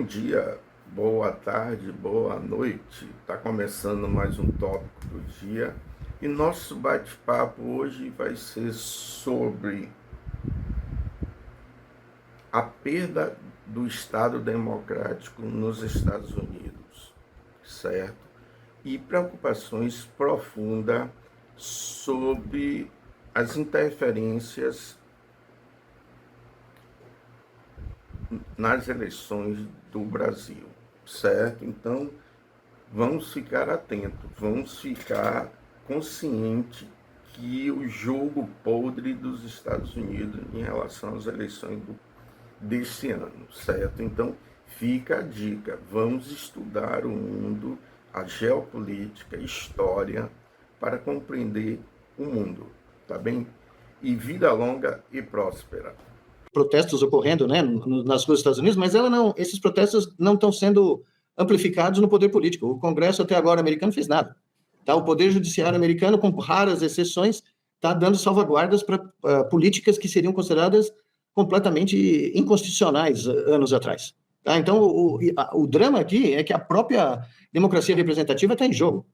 Bom dia, boa tarde, boa noite. Está começando mais um tópico do dia e nosso bate-papo hoje vai ser sobre a perda do Estado democrático nos Estados Unidos, certo? E preocupações profundas sobre as interferências nas eleições do Brasil, certo? Então, vamos ficar atentos, vamos ficar conscientes que o jogo podre dos Estados Unidos em relação às eleições desse ano, certo? Então, fica a dica, vamos estudar o mundo, a geopolítica, a história, para compreender o mundo, tá bem? E vida longa e próspera. Protestos ocorrendo, né, nas ruas dos Estados Unidos, mas esses protestos não estão sendo amplificados no poder político. O Congresso até agora americano fez nada. Tá? O Poder Judiciário americano, com raras exceções, está dando salvaguardas para políticas que seriam consideradas completamente inconstitucionais anos atrás. Tá? Então, o drama aqui é que a própria democracia representativa está em jogo.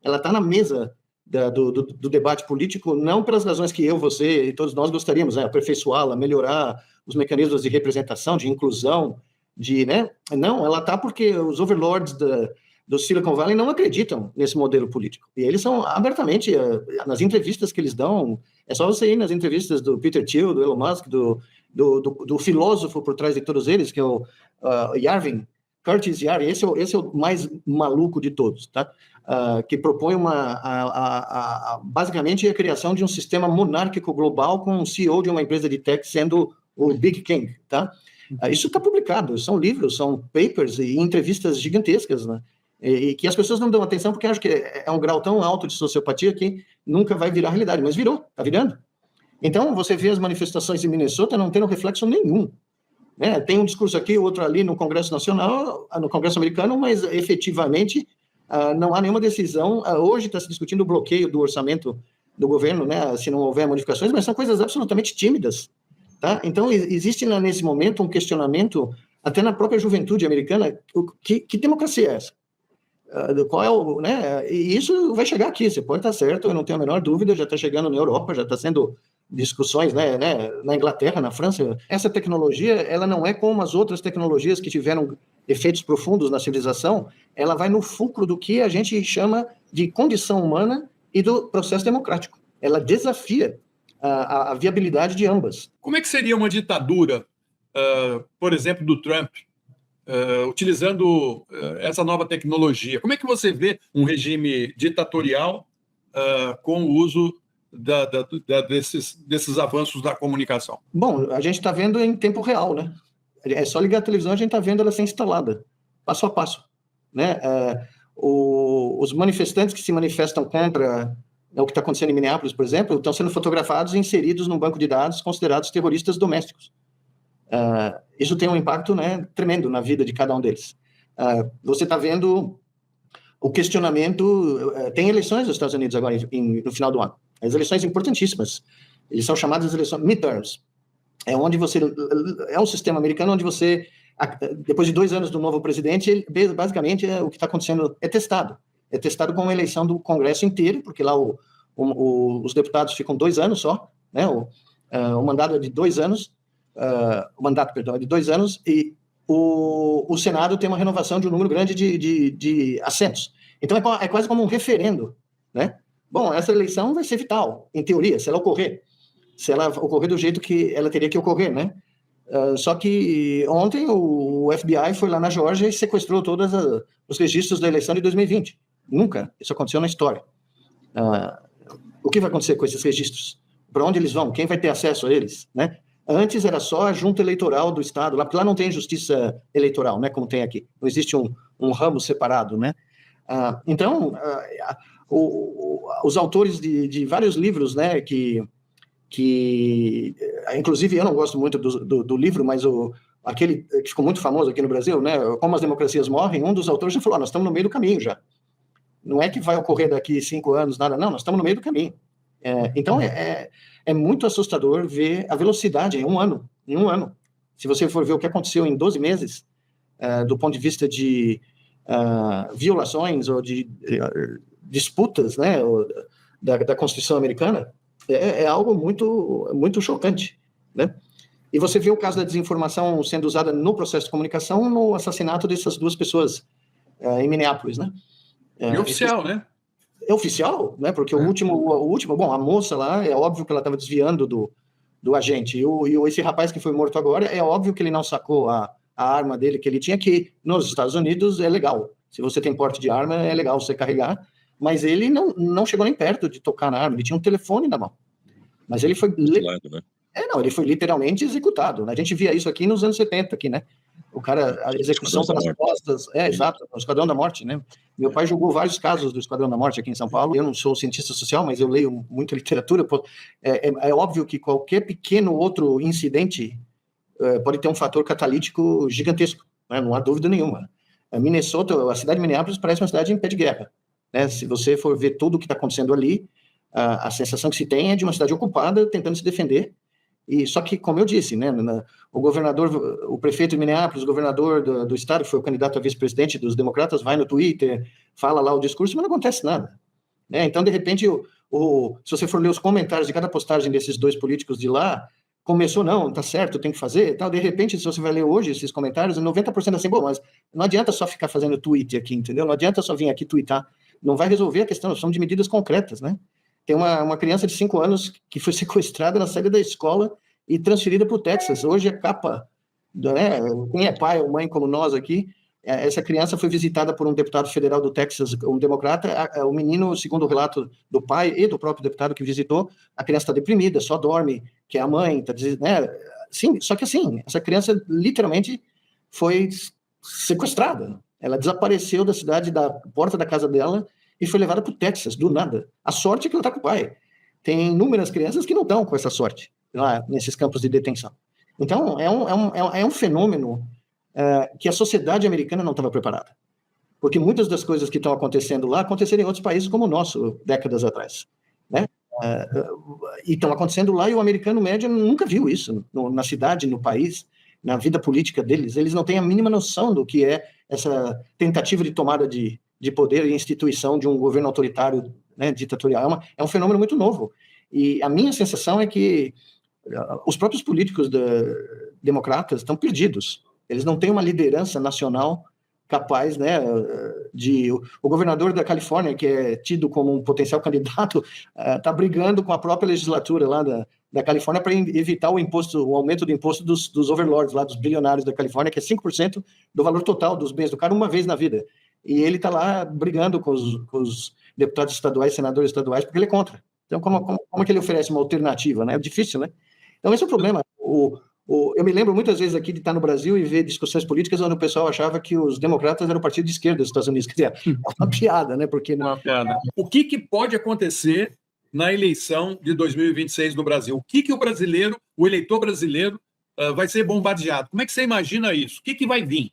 Ela está na mesa do debate político, não pelas razões que eu, você e todos nós gostaríamos, né? Aperfeiçoá-la, melhorar os mecanismos de representação, de inclusão, né? Não, ela está porque os overlords do Silicon Valley não acreditam nesse modelo político. E eles são abertamente, nas entrevistas que eles dão, é só você ir nas entrevistas do Peter Thiel, do Elon Musk, do filósofo por trás de todos eles, que é o Curtis Yarvin, esse é o mais maluco de todos, tá? Que propõe basicamente a criação de um sistema monárquico global com um CEO de uma empresa de tech sendo o Big King, tá? Isso está publicado, são livros, são papers e entrevistas gigantescas, né? E que as pessoas não dão atenção porque acham que é um grau tão alto de sociopatia que nunca vai virar realidade, mas virou, está virando. Então, você vê as manifestações em Minnesota não tendo reflexo nenhum. Né? Tem um discurso aqui, outro ali no Congresso Nacional, no Congresso americano, mas efetivamente não há nenhuma decisão. Hoje está se discutindo o bloqueio do orçamento do governo, né, se não houver modificações, mas são coisas absolutamente tímidas. Tá? Então, existe nesse momento um questionamento, até na própria juventude americana, que democracia é essa? Qual é o, né? E isso vai chegar aqui, você pode estar certo, eu não tenho a menor dúvida, já está chegando na Europa, já está sendo discussões, né, na Inglaterra, na França. Essa tecnologia, ela não é como as outras tecnologias que tiveram efeitos profundos na civilização, ela vai no fulcro do que a gente chama de condição humana e do processo democrático. Ela desafia a viabilidade de ambas. Como é que seria uma ditadura, por exemplo, do Trump, utilizando essa nova tecnologia? Como é que você vê um regime ditatorial com o uso desses avanços da comunicação? Bom, a gente está vendo em tempo real, né? É só ligar a televisão, a gente está vendo ela ser instalada, passo a passo. Né? Os manifestantes que se manifestam contra o que está acontecendo em Minneapolis, por exemplo, estão sendo fotografados e inseridos num banco de dados considerados terroristas domésticos. Isso tem um impacto, né, tremendo na vida de cada um deles. Você está vendo o questionamento. Tem eleições nos Estados Unidos agora no final do ano. As eleições importantíssimas. Eles são chamadas de eleições midterms. É um sistema americano onde você, depois de 2 anos do novo presidente, basicamente o que está acontecendo é testado. É testado com a eleição do Congresso inteiro, porque lá os deputados ficam 2 anos só, né? O mandato é de 2 anos, o mandato, perdão, é de 2 anos, e o Senado tem uma renovação de um número grande de assentos. Então, é quase como um referendo, né? Bom, essa eleição vai ser vital, em teoria, se ela ocorrer do jeito que ela teria que ocorrer, né? Só que ontem o FBI foi lá na Geórgia e sequestrou todos os registros da eleição de 2020. Nunca isso aconteceu na história. O que vai acontecer com esses registros? Para onde eles vão? Quem vai ter acesso a eles? Né? Antes era só a junta eleitoral do Estado, porque lá não tem justiça eleitoral, né, como tem aqui. Não existe um ramo separado. Né? Então, os autores de vários livros, né, que inclusive eu não gosto muito do livro, mas aquele que ficou muito famoso aqui no Brasil, né, Como as Democracias Morrem, um dos autores já falou, nós estamos no meio do caminho já. Não é que vai ocorrer daqui 5 anos, nada, não, nós estamos no meio do caminho. Então, é muito assustador ver a velocidade em um ano. Se você for ver o que aconteceu em 12 meses, do ponto de vista de violações ou de disputas, né, da Constituição americana, é algo muito, muito chocante, né? E você vê o caso da desinformação sendo usada no processo de comunicação no assassinato dessas duas pessoas em Minneapolis, né? E oficial, né? É oficial, né? Porque o último, bom, a moça lá, é óbvio que ela estava desviando do agente. E esse rapaz que foi morto agora, é óbvio que ele não sacou a arma dele que ele tinha, que nos Estados Unidos é legal. Se você tem porte de arma, é legal você carregar. Mas ele não chegou nem perto de tocar na arma. Ele tinha um telefone na mão. Mas ele foi... né? Ele foi literalmente executado. Né? A gente via isso aqui nos anos 70, aqui, né? O cara, a execução pelas costas. Exato, o Esquadrão da Morte, né? Meu pai julgou vários casos do Esquadrão da Morte aqui em São Paulo. Eu não sou cientista social, mas eu leio muita literatura. É óbvio que qualquer pequeno outro incidente pode ter um fator catalítico gigantesco, né? Não há dúvida nenhuma. Minnesota, a cidade de Minneapolis parece uma cidade em pé de guerra, né? Se você for ver tudo o que está acontecendo ali, a sensação que se tem é de uma cidade ocupada tentando se defender. E só que, como eu disse, né, o governador, o prefeito de Minneapolis, o governador do estado, que foi o candidato a vice-presidente dos democratas, vai no Twitter, fala lá o discurso, mas não acontece nada. Né? Então, de repente, se você for ler os comentários de cada postagem desses dois políticos de lá, começou, não, tá certo, tem que fazer, tal. De repente, se você vai ler hoje esses comentários, 90% assim, bom, mas não adianta só ficar fazendo tweet aqui, entendeu? Não adianta só vir aqui tweetar. Não vai resolver a questão, são de medidas concretas, né? Tem uma criança de 5 anos que foi sequestrada na saída da escola e transferida para o Texas. Hoje é capa, né? Quem é pai ou mãe como nós aqui, essa criança foi visitada por um deputado federal do Texas, um democrata. O menino, segundo o relato do pai e do próprio deputado que visitou, a criança está deprimida, só dorme, que é a mãe, né? Sim, só que assim, essa criança literalmente foi sequestrada. Ela desapareceu da cidade, da porta da casa dela, e foi levada para o Texas, do nada. A sorte é que ela está com o pai. Tem inúmeras crianças que não estão com essa sorte, lá nesses campos de detenção. Então, é um fenômeno que a sociedade americana não estava preparada. Porque muitas das coisas que estão acontecendo lá aconteceram em outros países como o nosso, décadas atrás. Né? E estão acontecendo lá, e o americano médio nunca viu isso na cidade, no país, na vida política deles. Eles não têm a mínima noção do que é essa tentativa de tomada de poder e instituição de um governo autoritário, né, ditatorial. É um fenômeno muito novo. E a minha sensação é que os próprios políticos democratas estão perdidos. Eles não têm uma liderança nacional capaz, né, o governador da Califórnia, que é tido como um potencial candidato, está brigando com a própria legislatura lá da Califórnia para evitar o aumento do imposto dos overlords, lá dos bilionários da Califórnia, que é 5% do valor total dos bens do cara uma vez na vida. E ele está lá brigando com os deputados estaduais, senadores estaduais, porque ele é contra. Então, como é que ele oferece uma alternativa? Né? É difícil, né? Então, esse é o problema. Eu me lembro muitas vezes aqui de estar no Brasil e ver discussões políticas onde o pessoal achava que os democratas eram o partido de esquerda dos Estados Unidos. Quer dizer, é uma piada, né? Porque uma piada. O que pode acontecer na eleição de 2026 no Brasil? O que o eleitor brasileiro, vai ser bombardeado? Como é que você imagina isso? O que vai vir?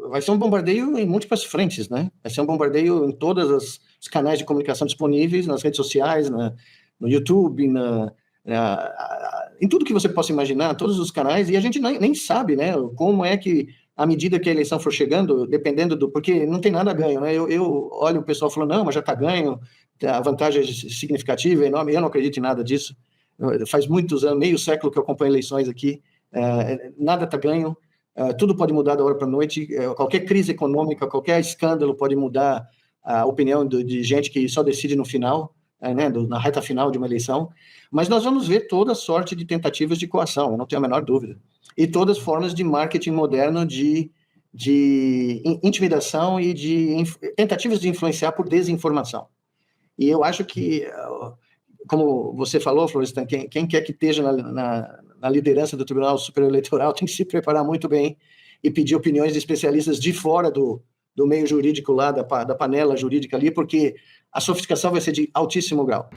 Vai ser um bombardeio em múltiplas frentes, né? Vai ser um bombardeio em todos os canais de comunicação disponíveis, nas redes sociais, no YouTube, em tudo que você possa imaginar, todos os canais, e a gente nem sabe, né, como é que, à medida que a eleição for chegando, dependendo porque não tem nada a ganho, né? Eu olho o pessoal falando, não, mas já está ganho, a vantagem é significativa, é enorme. Eu não acredito em nada disso. Faz muitos anos, meio século que eu acompanho eleições aqui, nada está ganho. Tudo pode mudar da hora para a noite. Qualquer crise econômica, qualquer escândalo pode mudar a opinião de gente que só decide no final, né, na reta final de uma eleição. Mas nós vamos ver toda sorte de tentativas de coação, eu não tenho a menor dúvida. E todas as formas de marketing moderno de intimidação e de tentativas de influenciar por desinformação. E eu acho que, como você falou, Florestan, quem quer que esteja na liderança do Tribunal Superior Eleitoral tem que se preparar muito bem e pedir opiniões de especialistas de fora do meio jurídico lá, da panela jurídica ali, porque a sofisticação vai ser de altíssimo grau.